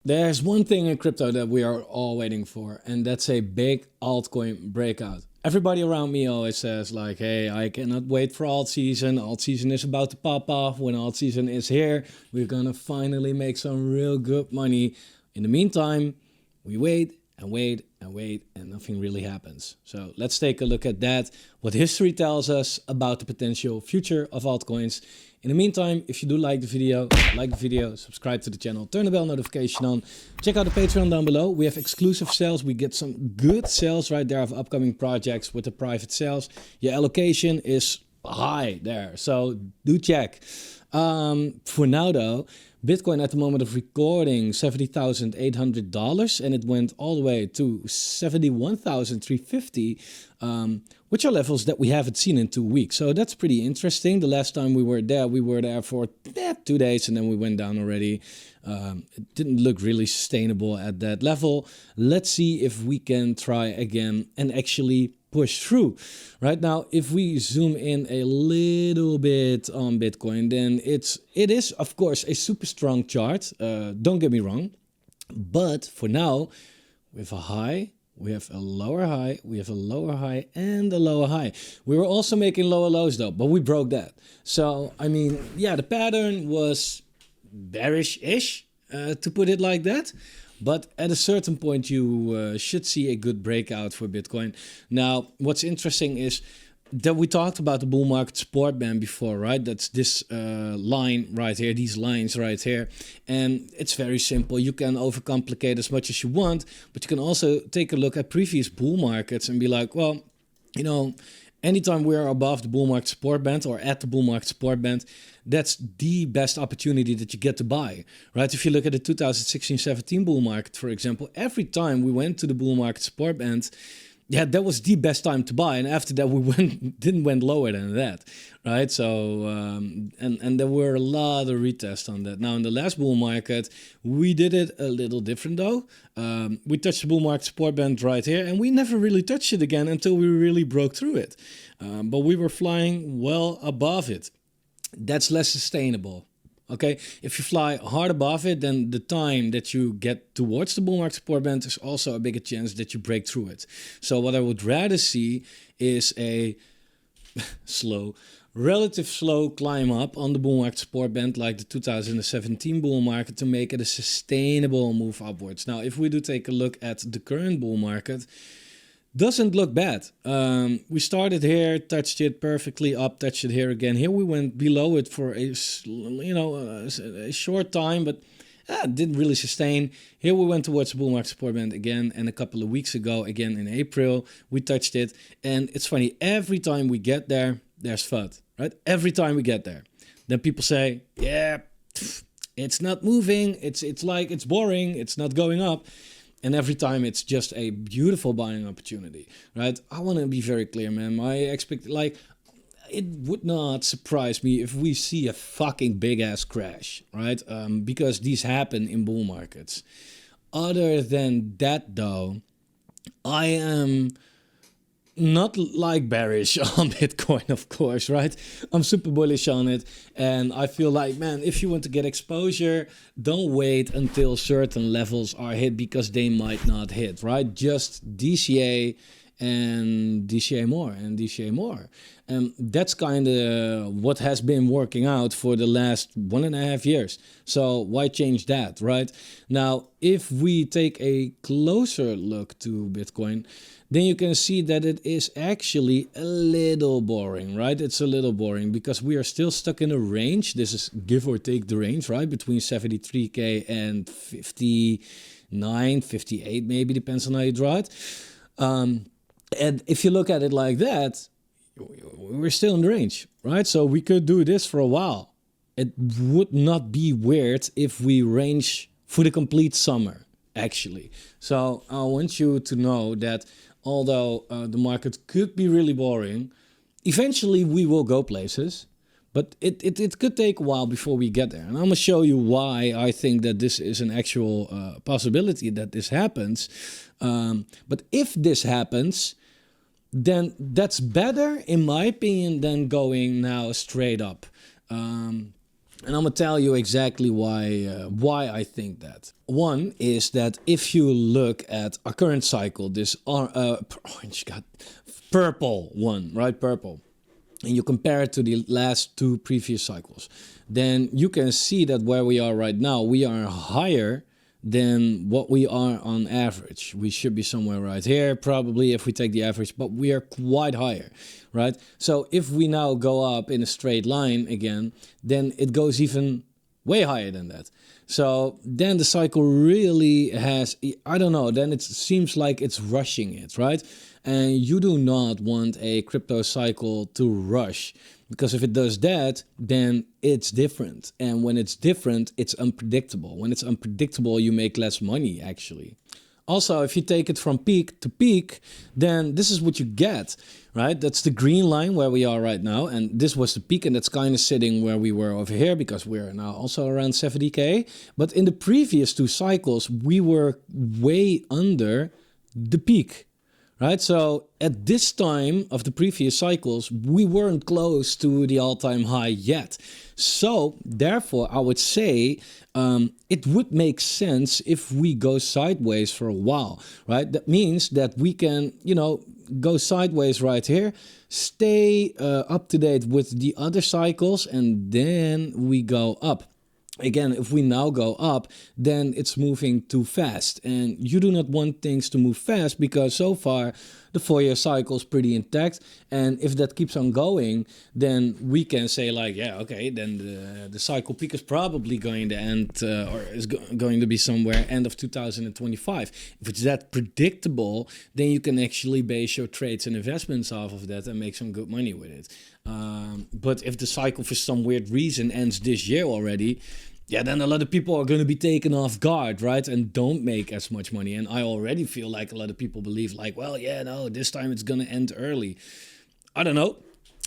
There's one thing in crypto that we are all waiting for, and that's a big altcoin breakout. Everybody around me always says like, hey, I cannot wait for alt season. Alt season is about to pop off. When alt season is here, we're gonna finally make some real good money. In the meantime, we wait and wait and wait and nothing really happens. So let's take a look at that, what history tells us about the potential future of altcoins. In the meantime, if you do like the video, subscribe to the channel, turn the bell notification on, check out the Patreon down below. We have exclusive sales. We get some good sales right there of upcoming projects with the private sales. Your allocation is high there, so do check. For now though, Bitcoin at the moment of recording $70,800, and it went all the way to $71,350, which are levels that we haven't seen in 2 weeks. So that's pretty interesting. The last time we were there for 2 days, and then we went down already. It didn't look really sustainable at that level. Let's see if we can try again and actually push through. Right now, if we zoom in a little bit on Bitcoin, then it is of course a super strong chart. Don't get me wrong, but for now, we have a high, we have a lower high, we have a lower high and a lower high. We were also making lower lows though, but we broke that. So I mean, yeah, the pattern was bearish-ish, to put it like that. But at a certain point, you should see a good breakout for Bitcoin. Now, what's interesting is that we talked about the bull market support band before, right? That's this line right here, these lines right here. And it's very simple. You can overcomplicate as much as you want, but you can also take a look at previous bull markets and be like, well, you know, anytime we're above the bull market support band or at the bull market support band, that's the best opportunity that you get to buy, right? If you look at the 2016-17 bull market, for example, every time we went to the bull market support band, yeah, that was the best time to buy. And after that, we didn't went lower than that, right? So, and there were a lot of retests on that. Now, in the last bull market, we did it a little different though. We touched the bull market support band right here, and we never really touched it again until we really broke through it. But we were flying well above it. That's less sustainable. Okay, if you fly hard above it, then the time that you get towards the bull market support band is also a bigger chance that you break through it. So what I would rather see is a relative slow climb up on the bull market support band like the 2017 bull market to make it a sustainable move upwards. Now, if we do take a look at the current bull market, doesn't look bad. We started here, touched it perfectly up, touched it here again. Here we went below it for a short time, but didn't really sustain. Here we went towards the bull market support band again, and a couple of weeks ago, again in April, we touched it. And it's funny, every time we get there, there's FUD, right? Every time we get there. Then people say, yeah, it's not moving, it's like, it's boring, it's not going up. And every time it's just a beautiful buying opportunity, right? I want to be very clear, man. I expect, like, it would not surprise me if we see a fucking big ass crash, right? Because these happen in bull markets. Other than that, though, I am not like bearish on Bitcoin, of course, right? I'm super bullish on it. And I feel like, man, if you want to get exposure, don't wait until certain levels are hit because they might not hit, right? Just DCA and DCA more and DCA more. And that's kind of what has been working out for the last 1.5 years. So why change that, right? Now, if we take a closer look to Bitcoin, then you can see that it is actually a little boring, right? It's a little boring because we are still stuck in a range. This is give or take the range, right? Between 73K and 59, 58 maybe, depends on how you draw it. And if you look at it like that, we're still in the range, right? So we could do this for a while. It would not be weird if we range for the complete summer, actually. So I want you to know that although the market could be really boring, eventually we will go places, but it could take a while before we get there. And I'm going to show you why I think that this is an actual possibility that this happens. But if this happens, then that's better, in my opinion, than going now straight up. And I'm gonna tell you exactly why I think that. One is that if you look at our current cycle, this orange, got purple one, right? Purple. And you compare it to the last two previous cycles, then you can see that where we are right now, we are higher than what we are on average. We should be somewhere right here, probably, if we take the average, but we are quite higher, right? So if we now go up in a straight line again, then it goes even way higher than that. So then the cycle really has, I don't know, then it seems like it's rushing it, right? And you do not want a crypto cycle to rush, because if it does that, then it's different. And when it's different, it's unpredictable. When it's unpredictable, you make less money, actually. Also, if you take it from peak to peak, then this is what you get, right? That's the green line where we are right now. And this was the peak, and that's kind of sitting where we were over here, because we're now also around 70K. But in the previous two cycles, we were way under the peak. Right, so at this time of the previous cycles, we weren't close to the all-time high yet. So therefore, I would say it would make sense if we go sideways for a while, right? That means that we can, go sideways right here, stay up to date with the other cycles, and then we go up. Again, if we now go up, then it's moving too fast. And you do not want things to move fast, because so far the 4-year cycle is pretty intact. And if that keeps on going, then we can say like, yeah, okay, then the cycle peak is probably going to end or is going to be somewhere end of 2025. If it's that predictable, then you can actually base your trades and investments off of that and make some good money with it. But if the cycle for some weird reason ends this year already, yeah, then a lot of people are going to be taken off guard, right? And don't make as much money. And I already feel like a lot of people believe like, well, yeah, no, this time it's going to end early. I don't know.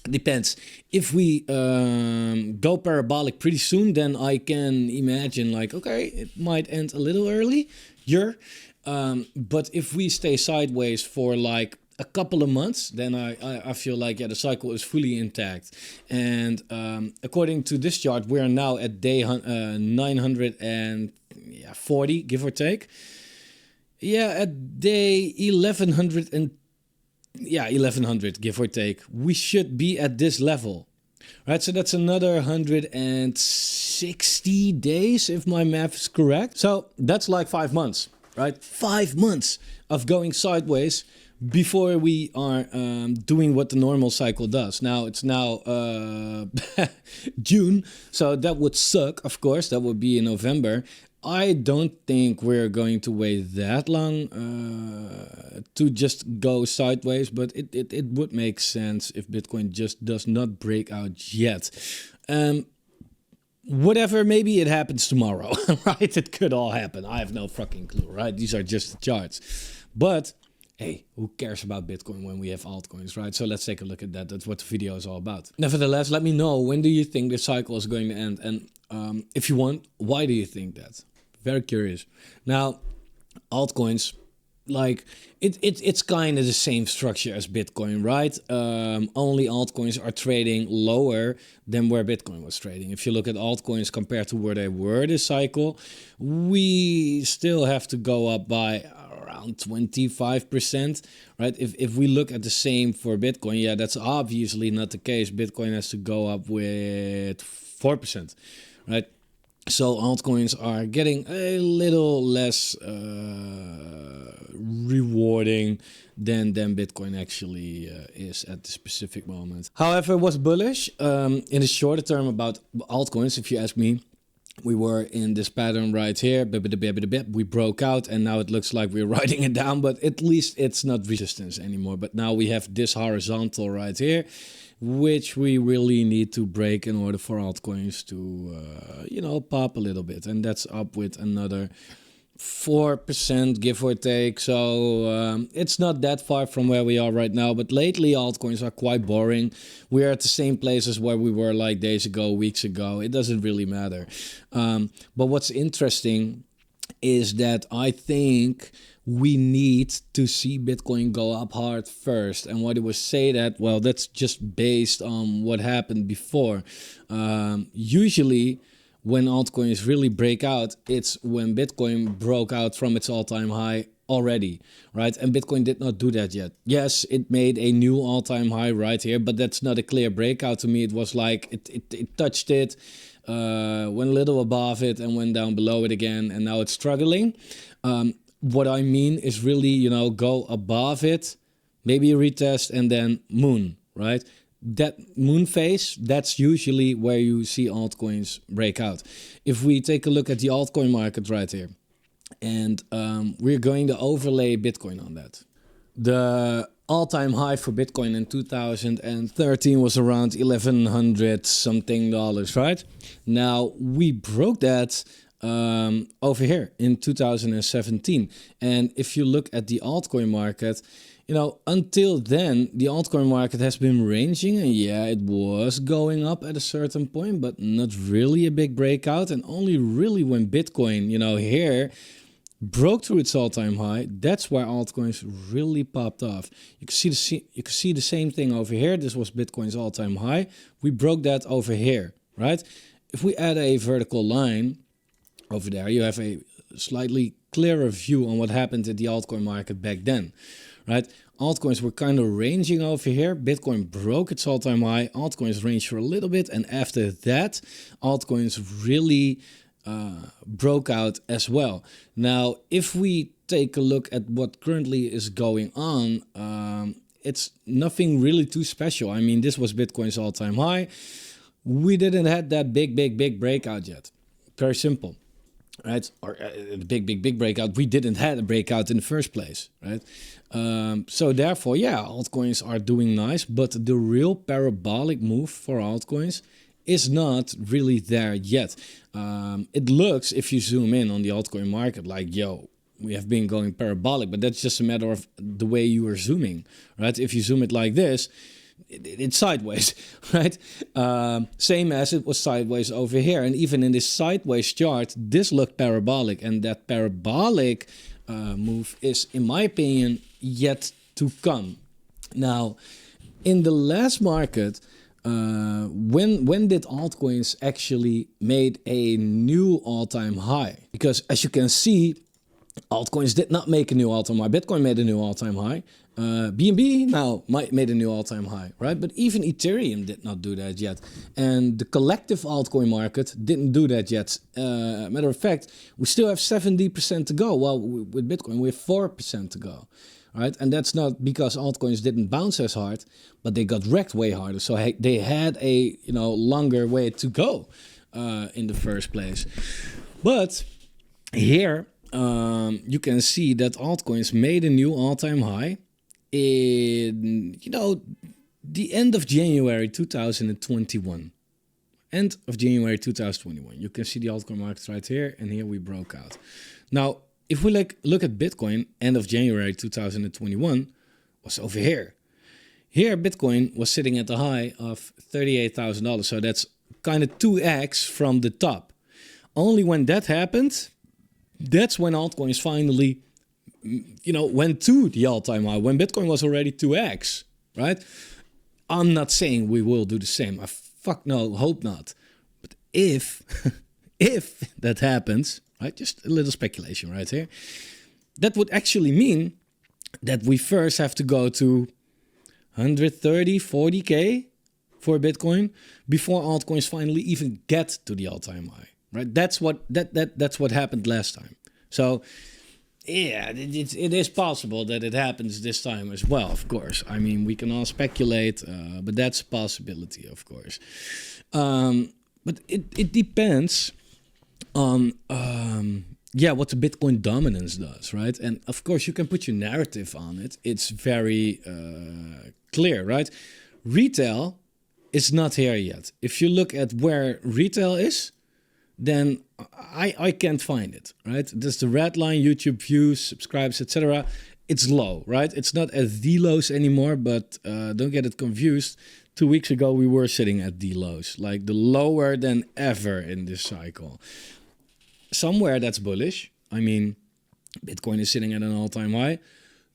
Depends. If we go parabolic pretty soon, then I can imagine like, okay, it might end a little early. But if we stay sideways for like a couple of months, then I feel like, yeah, the cycle is fully intact. And according to this chart, we are now at day 940, give or take. Yeah, at day 1100, give or take, we should be at this level. Right, so that's another 160 days, if my math is correct. So that's like 5 months, right? 5 months of going sideways before we are doing what the normal cycle does. Now, it's now June, so that would suck, of course. That would be in November. I don't think we're going to wait that long to just go sideways, but it would make sense if Bitcoin just does not break out yet. Whatever, maybe it happens tomorrow, right? It could all happen. I have no fucking clue, right? These are just the charts. But hey, who cares about Bitcoin when we have altcoins, right? So let's take a look at that. That's what the video is all about. Nevertheless, let me know, when do you think this cycle is going to end? And if you want, why do you think that? Very curious. Now, altcoins, like it's kind of the same structure as Bitcoin, right? Only altcoins are trading lower than where Bitcoin was trading. If you look at altcoins compared to where they were this cycle, we still have to go up by around 25%, right? If we look at the same for Bitcoin, yeah, that's obviously not the case. Bitcoin has to go up with 4%, right? So altcoins are getting a little less rewarding than Bitcoin actually is at the specific moment. However, what's bullish in the shorter term about altcoins, if you ask me, we were in this pattern right here. We broke out, and now it looks like we're riding it down, but at least it's not resistance anymore. But now we have this horizontal right here, which we really need to break in order for altcoins to, pop a little bit. And that's up with another 4%, give or take. So it's not that far from where we are right now. But lately, altcoins are quite boring. We're at the same places where we were like days ago, weeks ago. It doesn't really matter. But what's interesting is that I think we need to see Bitcoin go up hard first. And why do we say that? Well, that's just based on what happened before. Usually, when altcoins really break out, it's when Bitcoin broke out from its all-time high already, right? And Bitcoin did not do that yet. Yes, it made a new all-time high right here, but that's not a clear breakout to me. It was like it touched it, went a little above it and went down below it again, and now it's struggling. What I mean is really, you know, go above it, maybe a retest, and then moon, right? That moon phase, that's usually where you see altcoins break out. If we take a look at the altcoin market right here, and we're going to overlay Bitcoin on that. The all-time high for Bitcoin in 2013 was around $1,100 something dollars, right? Now we broke that over here in 2017. And if you look at the altcoin market, you know, until then, the altcoin market has been ranging, and yeah, it was going up at a certain point, but not really a big breakout. And only really when Bitcoin, you know, here broke through its all-time high, that's where altcoins really popped off. You can see the same thing over here. This was Bitcoin's all-time high. We broke that over here, right? If we add a vertical line over there, you have a slightly clearer view on what happened at the altcoin market back then, right? Altcoins were kind of ranging over here. Bitcoin broke its all-time high. Altcoins ranged for a little bit, and after that, altcoins really broke out as well. Now, if we take a look at what currently is going on, it's nothing really too special. I mean, this was Bitcoin's all-time high. We didn't have that big breakout yet. Very simple, right? Or big breakout. We didn't have a breakout in the first place, right? So therefore, yeah, altcoins are doing nice, but the real parabolic move for altcoins is not really there yet. It looks, if you zoom in on the altcoin market, like, yo, we have been going parabolic, but that's just a matter of the way you are zooming, right? If you zoom it like this, it's sideways, right? Same as it was sideways over here. And even in this sideways chart, this looked parabolic, and that parabolic move is, in my opinion, yet to come. Now, in the last market, when did altcoins actually made a new all-time high? Because as you can see, altcoins did not make a new all-time high. Bitcoin made a new all-time high. BNB now made a new all-time high, right? But even Ethereum did not do that yet. And the collective altcoin market didn't do that yet. Matter of fact, we still have 70% to go. Well, with Bitcoin, we have 4% to go. Right? And that's not because altcoins didn't bounce as hard, but they got wrecked way harder. So they had a longer way to go in the first place. But here you can see that altcoins made a new all-time high in the end of January 2021. End of January 2021. You can see the altcoin market right here, and here we broke out. Now, if we look at Bitcoin, end of January 2021 was over here. Here, Bitcoin was sitting at the high of $38,000. So that's kind of 2x from the top. Only when that happened, that's when altcoins finally, went to the all-time high, when Bitcoin was already 2x, right? I'm not saying we will do the same. I hope not. But if that happens, right, just a little speculation right here, that would actually mean that we first have to go to 130, 40K for Bitcoin before altcoins finally even get to the all-time high, right? That's what happened last time. So yeah, it is possible that it happens this time as well, of course. I mean, we can all speculate, but that's a possibility, of course. But it depends on what the Bitcoin dominance does, right? And of course you can put your narrative on it. It's very clear, right? Retail is not here yet. If you look at where retail is, then I can't find it, right? There's the red line, YouTube views, subscribes, etc. It's low, right? It's not at the lows anymore, but don't get it confused. 2 weeks ago, we were sitting at the lows, like the lower than ever in this cycle. Somewhere that's bullish. I mean, Bitcoin is sitting at an all-time high.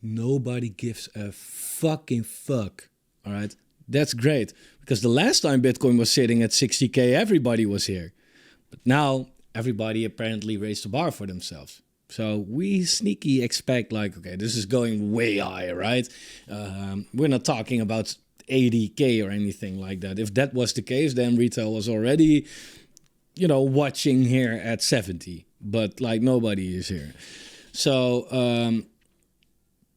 Nobody gives a fucking fuck. All right. That's great. Because the last time Bitcoin was sitting at 60K, everybody was here. But now everybody apparently raised the bar for themselves. So we sneaky expect like, okay, this is going way higher, right? We're not talking about 80K or anything like that. If that was the case, then retail was already, watching here at 70. But like nobody is here. So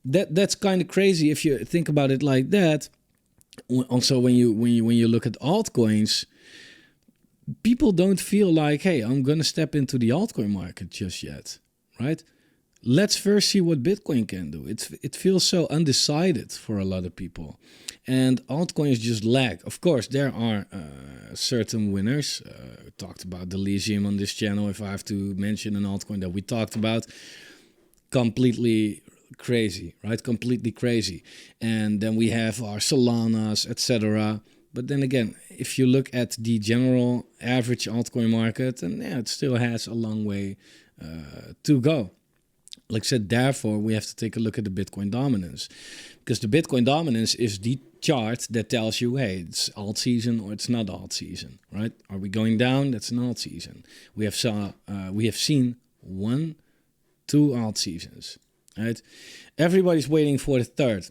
that's kind of crazy if you think about it like that. Also, when you look at altcoins, people don't feel like, hey, I'm gonna step into the altcoin market just yet, right? Let's first see what Bitcoin can do. It feels so undecided for a lot of people, and altcoins just lag. Of course, there are certain winners. We talked about the Elysium on this channel. If I have to mention an altcoin that we talked about, completely crazy, right? Completely crazy. And then we have our Solanas, etc. But then again, if you look at the general average altcoin market, and it still has a long way to go. Like I said, therefore, we have to take a look at the Bitcoin dominance, because the Bitcoin dominance is the chart that tells you, hey, it's alt season or it's not alt season, right? Are we going down? That's an alt season. We have seen 1, 2 alt seasons, right? Everybody's waiting for the third,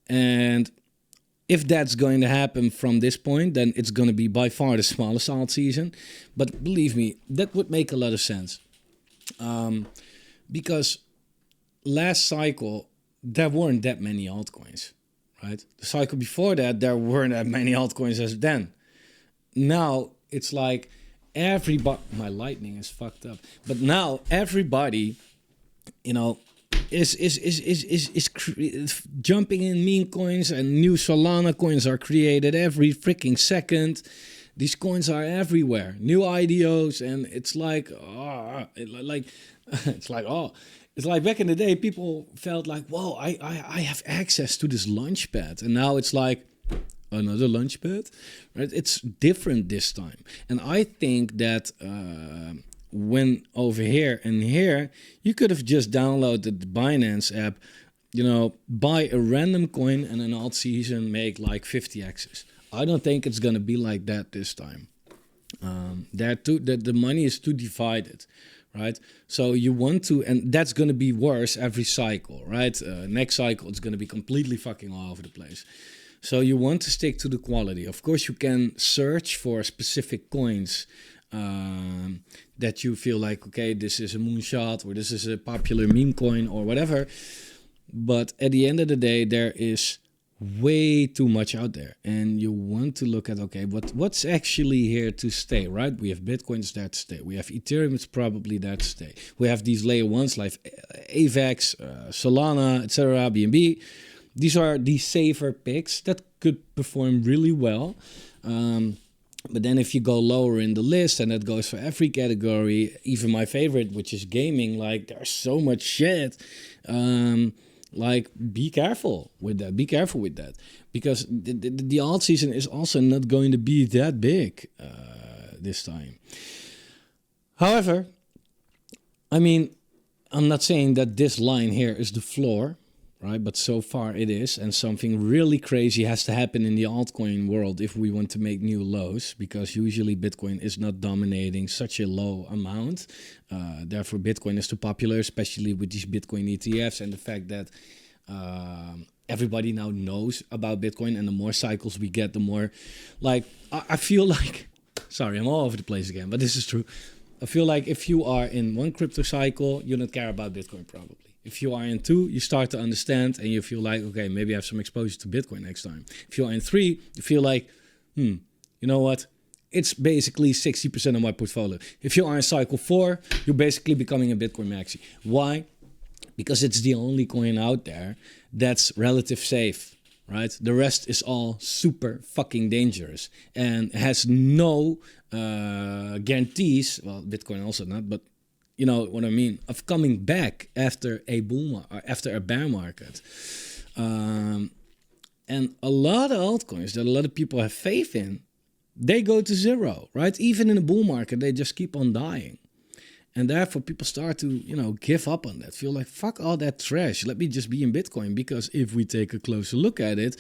and if that's going to happen from this point, then it's going to be by far the smallest alt season. But believe me, that would make a lot of sense. Because last cycle, there weren't that many altcoins, right? The cycle before that, there weren't that many altcoins as then. Now, it's like everybody... My lightning is fucked up. But now, everybody, is jumping in meme coins, and new Solana coins are created every freaking second. These coins are everywhere. New IDOs, and it's like, it's like back in the day, people felt like, whoa, I have access to this launchpad. And now it's like, another launchpad, right? It's different this time. And I think that when over here and here, you could have just downloaded the Binance app, buy a random coin and an alt season, make like 50x's. I don't think it's going to be like that this time. The money is too divided, right? So you want to, and that's going to be worse every cycle, right? Next cycle, it's going to be completely fucking all over the place. So you want to stick to the quality. Of course, you can search for specific coins that you feel like, okay, this is a moonshot, or this is a popular meme coin, or whatever. But at the end of the day, there is way too much out there, and you want to look at, okay, what's actually here to stay, right? We have Bitcoins there to stay. We have Ethereum, it's probably there to stay. We have these layer ones like AVAX, Solana, etc., BNB. These are the safer picks that could perform really well. But then if you go lower in the list, and that goes for every category, even my favorite, which is gaming, like there's so much shit. Like, be careful with that. Be careful with that. Because the alt season is also not going to be that big this time. However, I mean, I'm not saying that this line here is the floor, right? But so far it is. And something really crazy has to happen in the altcoin world if we want to make new lows. Because usually Bitcoin is not dominating such a low amount. Therefore, Bitcoin is too popular, especially with these Bitcoin ETFs and the fact that everybody now knows about Bitcoin. And the more cycles we get, the more, like, I feel like, sorry, I'm all over the place again, but this is true. I feel like if you are in one crypto cycle, you don't care about Bitcoin probably. If you are in 2, you start to understand and you feel like, okay, maybe I have some exposure to Bitcoin next time. If you are in 3, you feel like, you know what? It's basically 60% of my portfolio. If you are in cycle 4, you're basically becoming a Bitcoin maxi. Why? Because it's the only coin out there that's relative safe, right? The rest is all super fucking dangerous and has no guarantees. Well, Bitcoin also not, but you know what I mean, of coming back after a after a bear market. And a lot of altcoins that a lot of people have faith in, they go to zero, right? Even in a bull market, they just keep on dying. And therefore people start to, give up on that. Feel like, fuck all that trash. Let me just be in Bitcoin. Because if we take a closer look at it,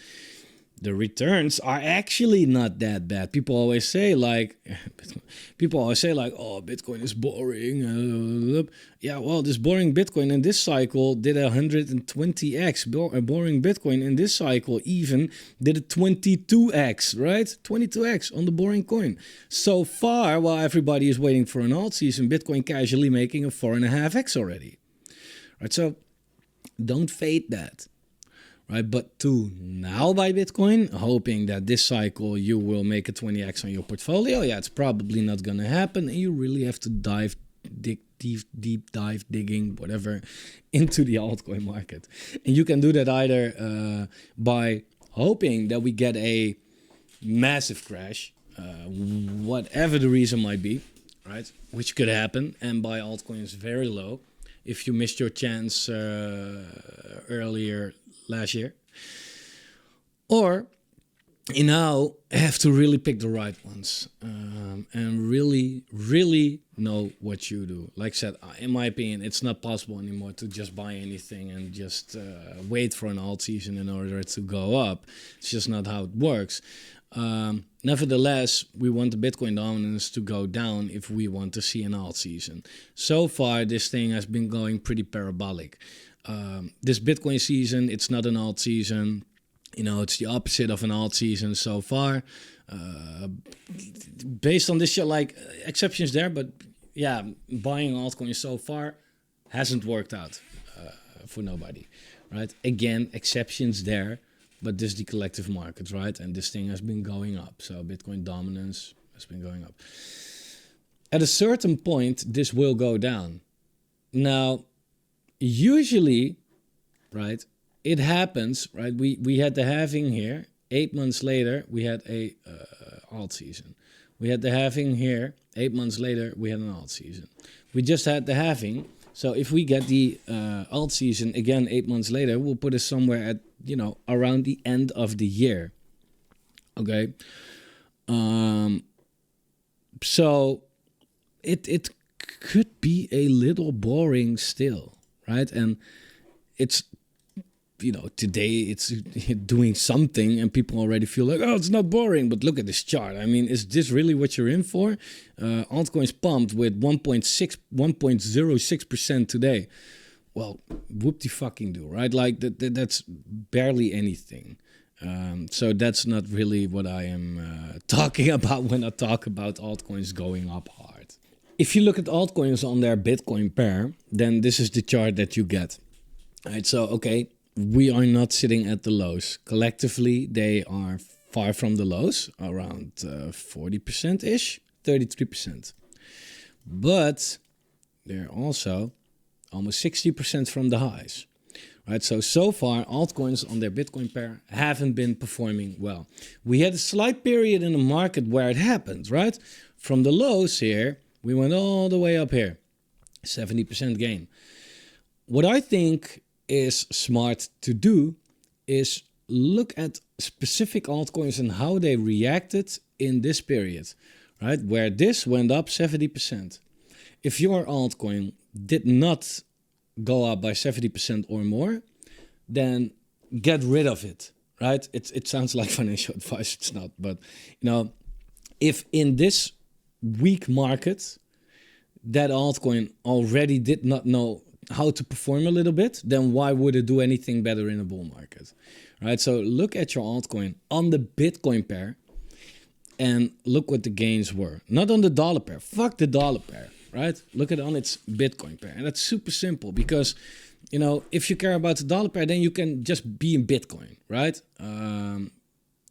the returns are actually not that bad. People always say like, oh, Bitcoin is boring. Yeah, well, this boring Bitcoin in this cycle did 120x. Boring Bitcoin in this cycle even did a 22x, right? 22x on the boring coin. So far, while everybody is waiting for an alt season, Bitcoin casually making a 4.5x already. Right, so don't fade that. Right, but to now buy Bitcoin, hoping that this cycle you will make a 20x on your portfolio, yeah, it's probably not gonna happen, and you really have to deep dive digging, whatever, into the altcoin market. And you can do that either by hoping that we get a massive crash, whatever the reason might be, right, which could happen, and buy altcoins very low if you missed your chance earlier last year, or you now have to really pick the right ones and really know what you do. Like I said, in my opinion, it's not possible anymore to just buy anything and just wait for an alt season in order to go up. It's just not how it works. Nevertheless, we want the Bitcoin dominance to go down if we want to see an alt season. So far, this thing has been going pretty parabolic. This Bitcoin season, it's not an alt season. It's the opposite of an alt season so far. Based on this shit, like exceptions there, but yeah, buying altcoins so far hasn't worked out for nobody, right? Again, exceptions there, but this is the collective market, right? And this thing has been going up. So Bitcoin dominance has been going up. At a certain point, this will go down. Now, usually, right, it happens, right? We had the halving here. 8 months later, we had a alt season. We had the halving here. 8 months later, we had an alt season. We just had the halving. So if we get the alt season again 8 months later, we'll put it somewhere at, around the end of the year. Okay. So it could be a little boring still. Right, and it's, today it's doing something and people already feel like, oh, it's not boring, but look at this chart. I mean, is this really what you're in for? Altcoins pumped with 1.06% today. Well, whoop-de-fucking-do, right? Like that's barely anything. So that's not really what I am talking about when I talk about altcoins going up hard. If you look at altcoins on their Bitcoin pair, then this is the chart that you get. All right, so, okay, we are not sitting at the lows. Collectively, they are far from the lows, around 40%-ish, 33%. But they're also almost 60% from the highs. Right, so far, altcoins on their Bitcoin pair haven't been performing well. We had a slight period in the market where it happened, right? From the lows here, we went all the way up here, 70% gain. What I think is smart to do is look at specific altcoins and how they reacted in this period, right? Where this went up 70%. If your altcoin did not go up by 70% or more, then get rid of it, right? It sounds like financial advice, it's not. But, if in this weak market, that altcoin already did not know how to perform a little bit, then why would it do anything better in a bull market, right? So look at your altcoin on the Bitcoin pair and look what the gains were. Not on the dollar pair. Fuck the dollar pair, right? Look at it on its Bitcoin pair. And that's super simple because, if you care about the dollar pair, then you can just be in Bitcoin, right?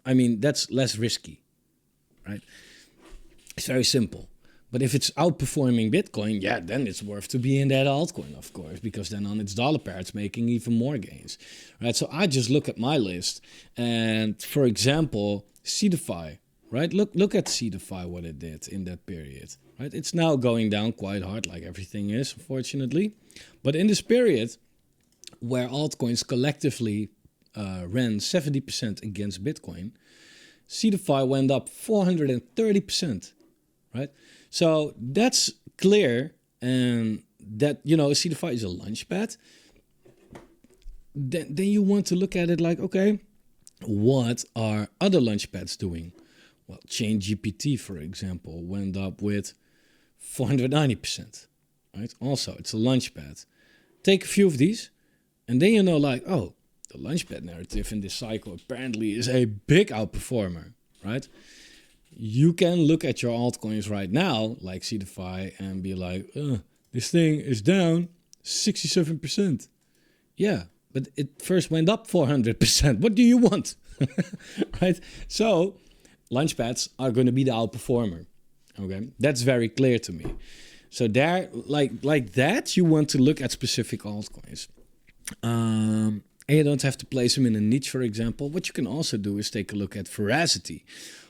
That's less risky, right? It's very simple. But if it's outperforming Bitcoin, yeah, then it's worth to be in that altcoin, of course, because then on its dollar pair, it's making even more gains, right? So I just look at my list and, for example, Seedify, right? Look at Seedify, what it did in that period, right? It's now going down quite hard, like everything is, unfortunately. But in this period, where altcoins collectively ran 70% against Bitcoin, Seedify went up 430%, right? So that's clear and that, you know, CDFI is a launchpad, then you want to look at it like, okay, what are other launchpads doing? Well, ChainGPT, for example, went up with 490%, right? Also, it's a launchpad. Take a few of these, and then you know, like, oh, the launchpad narrative in this cycle apparently is a big outperformer, right? You can look at your altcoins right now, like CDFI, and be like, this thing is down 67%. Yeah, but it first went up 400%. What do you want? Right? So launchpads are going to be the outperformer. Okay, that's very clear to me. So there, like that, you want to look at specific altcoins. And you don't have to place them in a niche, for example. What you can also do is take a look at veracity.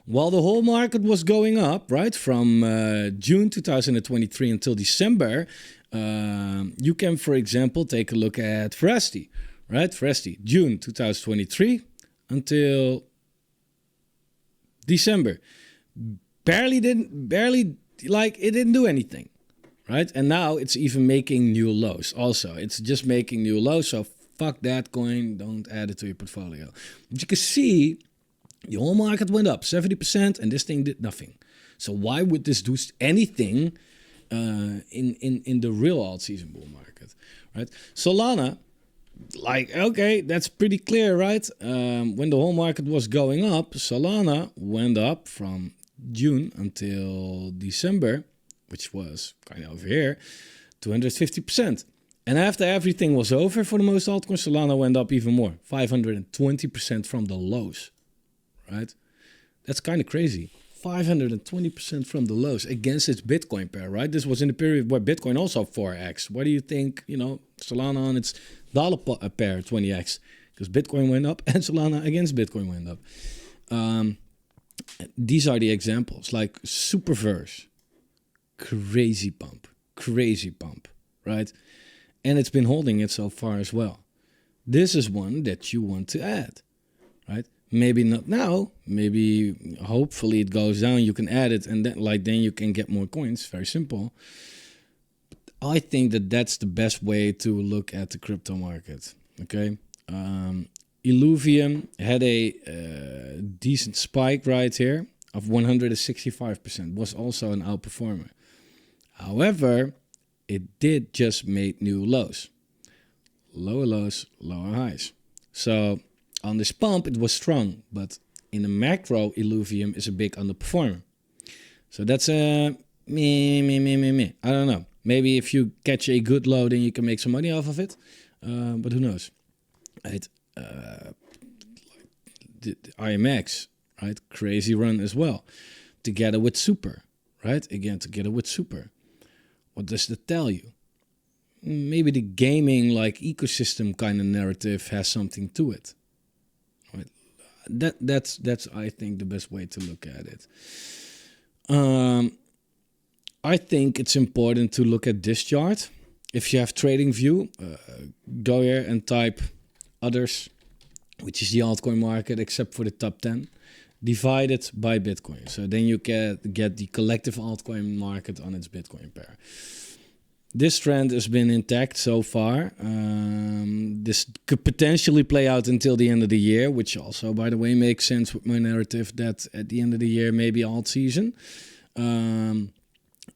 While the whole market was going up, right, from June 2023 until December, you can, for example, take a look at veracity, right? Veracity, June 2023 until December. It didn't do anything, right? And now it's even making new lows. Also, it's just making new lows. So fuck that coin. Don't add it to your portfolio. But you can see the whole market went up 70% and this thing did nothing. So why would this do anything in the real alt-season bull market, right? Solana, like, okay, that's pretty clear, right? When the whole market was going up, Solana went up from June until December, which was kind of over here, 250%. And after everything was over for the most altcoins, Solana went up even more, 520% from the lows, right? That's kind of crazy. 520% from the lows against its Bitcoin pair, right? This was in the period where Bitcoin also 4x. What do you think, you know, Solana on its dollar pair 20x? Because Bitcoin went up and Solana against Bitcoin went up. These are the examples, like Superverse, crazy pump, right? And it's been holding it so far as well. This is one that you want to add, right? Maybe not now, maybe hopefully it goes down, you can add it, and then you can get more coins, very simple. But I think that that's the best way to look at the crypto market, okay? Illuvium had a decent spike right here of 165%, was also an outperformer. However, it did just make new lows. Lower lows, lower highs. So on this pump, it was strong, but in the macro, Illuvium is a big underperformer. So that's a me. I don't know. Maybe if you catch a good low, then you can make some money off of it. But who knows? Right? The IMX, right? Crazy run as well. Together with Super, right? Again, together with Super. What does that tell you? Maybe the gaming like ecosystem kind of narrative has something to it. Right? That's I think the best way to look at it. I think it's important to look at this chart. If you have TradingView, go here and type others, which is the altcoin market except for the top 10, divided by Bitcoin. So then you get the collective altcoin market on its Bitcoin pair. This trend has been intact so far. This could potentially play out until the end of the year, which also, by the way, makes sense with my narrative that at the end of the year, maybe alt season.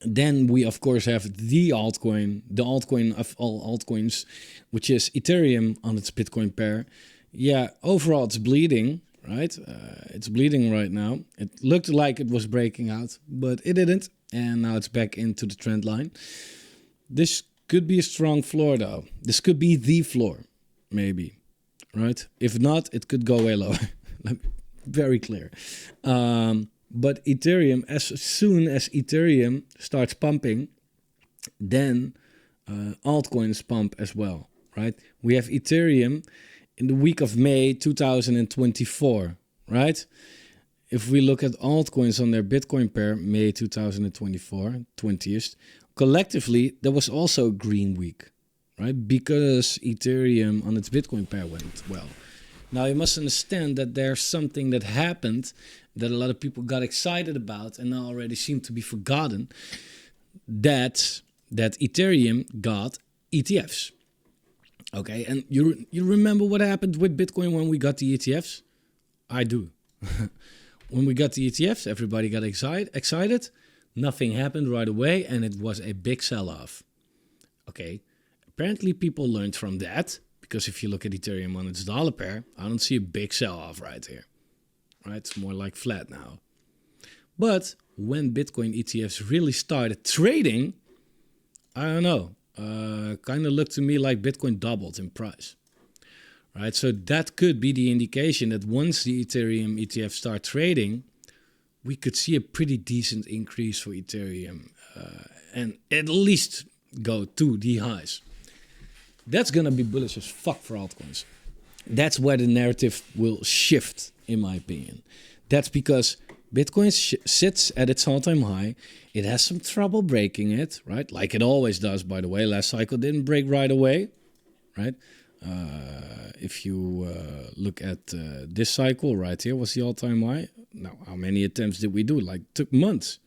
Then we, of course, have the altcoin of all altcoins, which is Ethereum on its Bitcoin pair. Yeah, overall, it's bleeding, right? It's bleeding right now. It looked like it was breaking out, but it didn't. And now it's back into the trend line. This could be a strong floor, though. This could be the floor, maybe, right? If not, it could go way lower. Very clear. But Ethereum, as soon as Ethereum starts pumping, then altcoins pump as well, right? We have Ethereum in the week of May 2024, right? If we look at altcoins on their Bitcoin pair, May 2024, 20th, collectively, there was also a green week, right? Because Ethereum on its Bitcoin pair went well. Now, you must understand that there's something that happened that a lot of people got excited about and now already seem to be forgotten. That that Ethereum got ETFs. Okay, and you remember what happened with Bitcoin when we got the ETFs? I do. When we got the ETFs, everybody got excited. Nothing happened right away, and it was a big sell-off. Okay, apparently people learned from that, because if you look at Ethereum on its dollar pair, I don't see a big sell-off right here. Right, it's more like flat now. But when Bitcoin ETFs really started trading, I don't know, kind of looked to me like Bitcoin doubled in price. Right, so that could be the indication that once the Ethereum ETF start trading, we could see a pretty decent increase for Ethereum and at least go to the highs. That's going to be bullish as fuck for altcoins. That's where the narrative will shift, in my opinion. That's because Bitcoin sits at its all-time high. It has some trouble breaking it, right? Like it always does, by the way. Last cycle didn't break right away, right? If you look at this cycle right here, was the all-time high. Now, how many attempts did we do? Like, took months,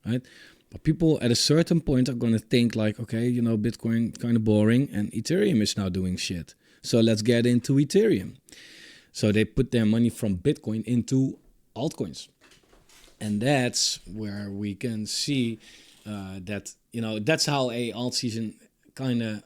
right? But people at a certain point are going to think like, okay, you know, Bitcoin kind of boring and Ethereum is now doing shit. So let's get into Ethereum. So they put their money from Bitcoin into altcoins. And that's where we can see that, you know, that's how a alt season kind of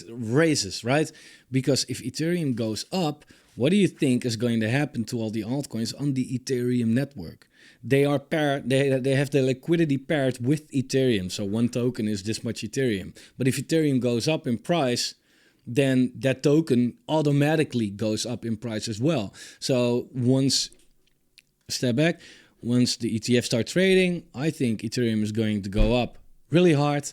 raises, right? Because if Ethereum goes up, what do you think is going to happen to all the altcoins on the Ethereum network? They are paired, they have the liquidity paired with Ethereum. So one token is this much Ethereum. But if Ethereum goes up in price, then that token automatically goes up in price as well. So once, step back, once the ETF start trading, I think Ethereum is going to go up really hard.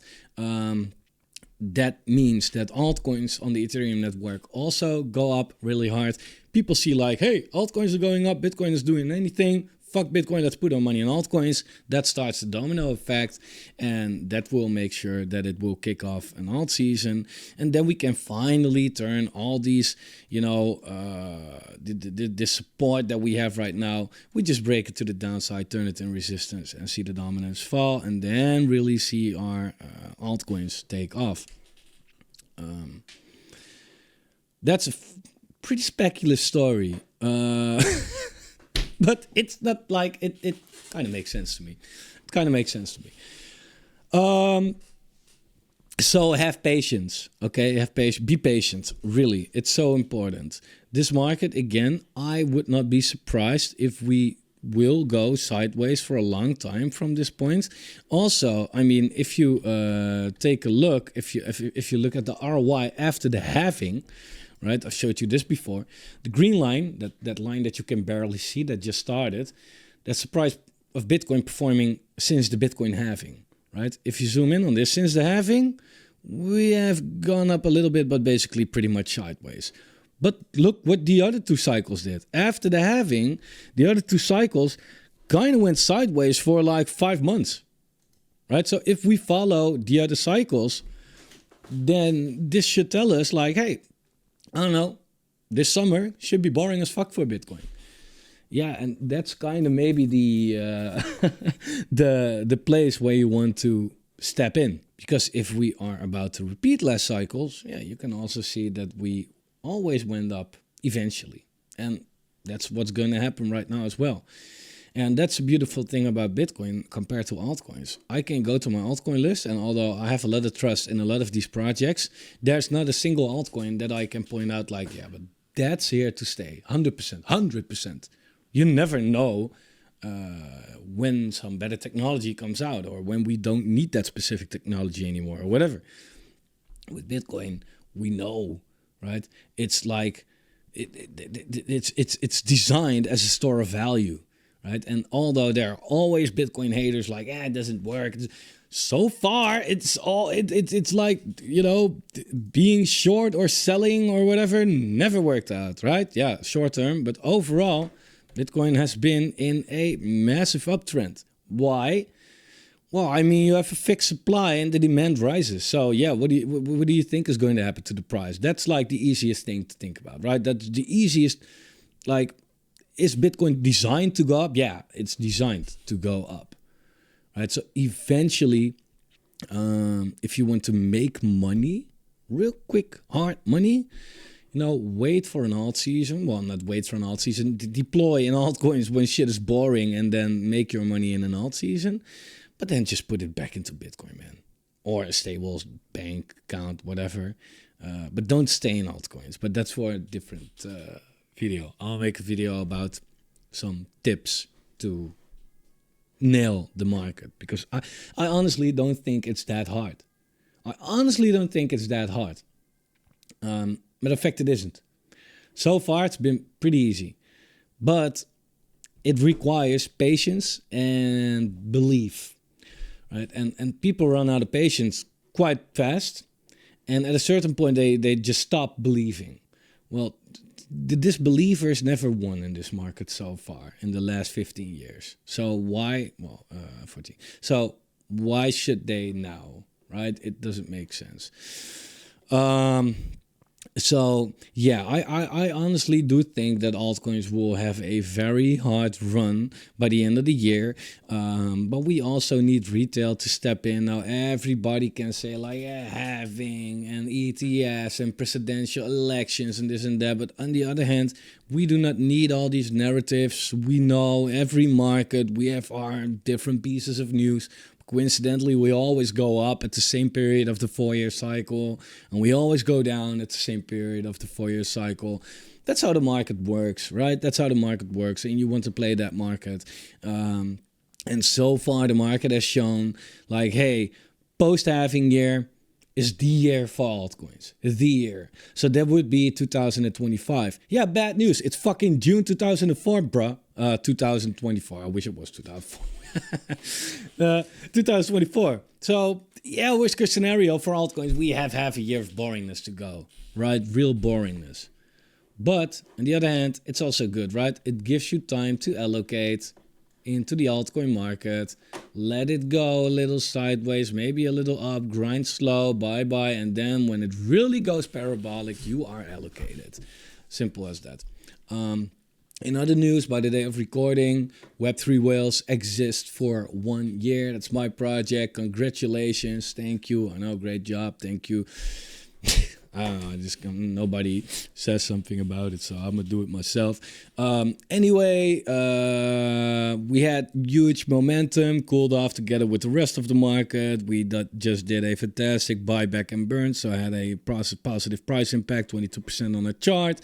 That means that altcoins on the Ethereum network also go up really hard. People see like, hey, altcoins are going up, Bitcoin is doing anything. Fuck Bitcoin, let's put our money in altcoins. That starts the domino effect, and that will make sure that it will kick off an alt season. And then we can finally turn all these, you know, the support that we have right now, we just break it to the downside, turn it in resistance, and see the dominance fall, and then really see our altcoins take off. That's a pretty speculative story. But it's not like, it kind of makes sense to me. It kind of makes sense to me. So have patience, okay? Have patience. Be patient, really. It's so important. This market, again, I would not be surprised if we will go sideways for a long time from this point. Also, I mean, if you take a look, if you look at the ROI after the halving, right? I've showed you this before. The green line, that line that you can barely see that just started, that's the price of Bitcoin performing since the Bitcoin halving, right? If you zoom in on this, since the halving, we have gone up a little bit, but basically pretty much sideways. But look what the other two cycles did. After the halving, the other two cycles kind of went sideways for like 5 months, right? So if we follow the other cycles, then this should tell us like, hey, I don't know, this summer should be boring as fuck for Bitcoin. Yeah, and that's kind of maybe the the place where you want to step in. Because if we are about to repeat last cycles, yeah, you can also see that we always went up eventually. And that's what's going to happen right now as well. And that's a beautiful thing about Bitcoin compared to altcoins. I can go to my altcoin list, and although I have a lot of trust in a lot of these projects, there's not a single altcoin that I can point out like, yeah, but that's here to stay, 100%, 100%. You never know when some better technology comes out or when we don't need that specific technology anymore or whatever. With Bitcoin, we know, right? It's like, it's designed as a store of value. Right, and although there are always Bitcoin haters like, it doesn't work. So far, it's like, you know, being short or selling or whatever never worked out, right? Yeah, short term, but overall, Bitcoin has been in a massive uptrend. Why? Well, I mean, you have a fixed supply and the demand rises. So yeah, what do you think is going to happen to the price? That's like the easiest thing to think about, right? That's the easiest, like, is Bitcoin designed to go up? Yeah, it's designed to go up. right? So eventually, if you want to make money, real quick, hard money, wait for an alt season. Well, not wait for an alt season. Deploy in altcoins when shit is boring, and then make your money in an alt season. But then just put it back into Bitcoin, man, or a stable bank account, whatever. But don't stay in altcoins. But that's for a different video. I'll make a video about some tips to nail the market, because I honestly don't think it's that hard. Matter of fact, it isn't. So far, it's been pretty easy. But it requires patience and belief, right? And people run out of patience quite fast. And at a certain point, they just stop believing. Well, the disbelievers never won in this market so far in the last 15 years. So why? Well, 14. So why should they now, right? It doesn't make sense. So yeah, I honestly do think that altcoins will have a very hard run by the end of the year. But we also need retail to step in. Now everybody can say like halving and ETFs and presidential elections and this and that. But on the other hand, we do not need all these narratives. We know every market, we have our different pieces of news. Coincidentally, we always go up at the same period of the 4-year cycle, and we always go down at the same period of the 4-year cycle. That's how the market works, right? That's how the market works, and you want to play that market. And so far, the market has shown, like, hey, post-halving year is the year for altcoins. The year. So that would be 2025. Yeah, bad news. It's fucking June 2004, bruh. 2024. I wish it was 2004. 2024. So yeah, worst case scenario for altcoins, we have half a year of boringness to go, right? Real boringness. But on the other hand, it's also good, right? It gives you time to allocate into the altcoin market, let it go a little sideways, maybe a little up, grind slow, bye, and then when it really goes parabolic, you are allocated. Simple as that. In other news, by the day of recording, Web3 Whales exist for 1 year. That's my project. Congratulations. Thank you. I know, great job. Thank you. I don't know, nobody says something about it, so I'm going to do it myself. Anyway, we had huge momentum, cooled off together with the rest of the market. We just did a fantastic buyback and burn, so I had a positive price impact, 22% on a chart.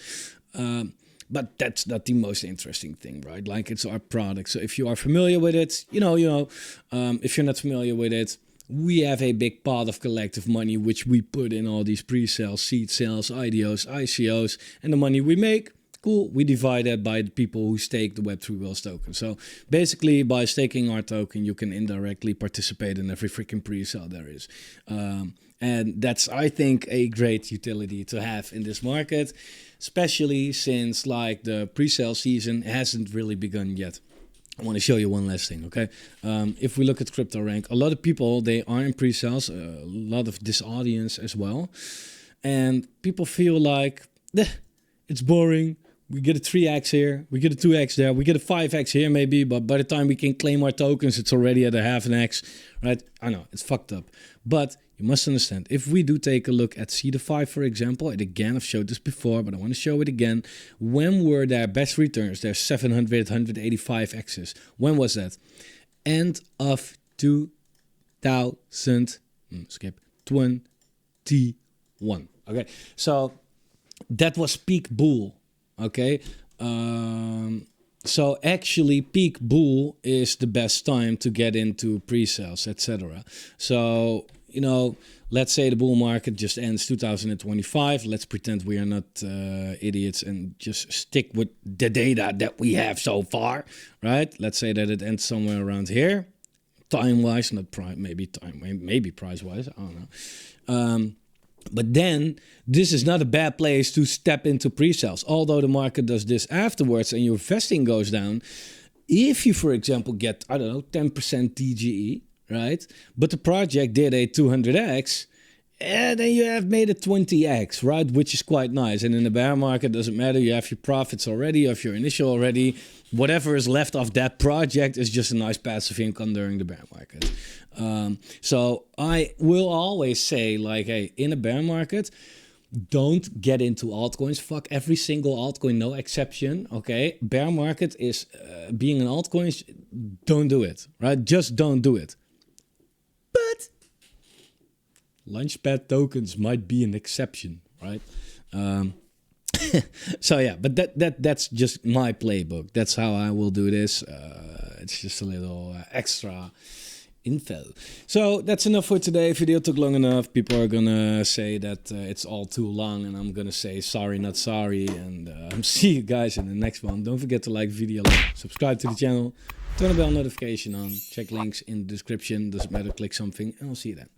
But that's not the most interesting thing, right? Like, it's our product. So if you are familiar with it, you know. If you're not familiar with it, we have a big pot of collective money, which we put in all these pre-sales, seed sales, IDOs, ICOs, and the money we make, cool, we divide that by the people who stake the Web3 Whales token. So basically, by staking our token, you can indirectly participate in every freaking pre-sale there is. And that's, I think, a great utility to have in this market, especially since like the pre-sale season hasn't really begun yet. I want to show you one last thing, okay? If we look at CryptoRank, a lot of people, they are in pre-sales, a lot of this audience as well. And people feel like, it's boring. We get a 3x here, we get a 2x there, we get a 5x here maybe, but by the time we can claim our tokens, it's already at a half an x, right? I know, it's fucked up. But you must understand, if we do take a look at C5, for example, and again, I've showed this before, but I want to show it again. When were their best returns, their 700, 185 x's? When was that? End of 2021. Okay, so that was peak bull. Okay, so actually peak bull is the best time to get into pre-sales, etc. So, let's say the bull market just ends 2025. Let's pretend we are not idiots and just stick with the data that we have so far, right? Let's say that it ends somewhere around here, time-wise, not maybe price-wise, I don't know. But then, this is not a bad place to step into pre-sales. Although the market does this afterwards and your vesting goes down, if you, for example, get, 10% TGE, right? But the project did a 200x, then you have made it 20x, right? Which is quite nice. And in the bear market, doesn't matter. You have your profits already, you have your initial already. Whatever is left of that project is just a nice passive income during the bear market. So I will always say, like, hey, in a bear market, don't get into altcoins. Fuck every single altcoin, no exception. Okay, bear market is being an altcoin. Don't do it, right? Just don't do it. But Launchpad tokens might be an exception, right? So yeah, but that's just my playbook. That's how I will do this. It's just a little extra info. So that's enough for today. Video took long enough. People are gonna say that it's all too long, and I'm gonna say sorry, not sorry. And see you guys in the next one. Don't forget to like video, subscribe to the channel, turn the bell notification on, check links in the description. Doesn't matter, click something, and I'll see you then.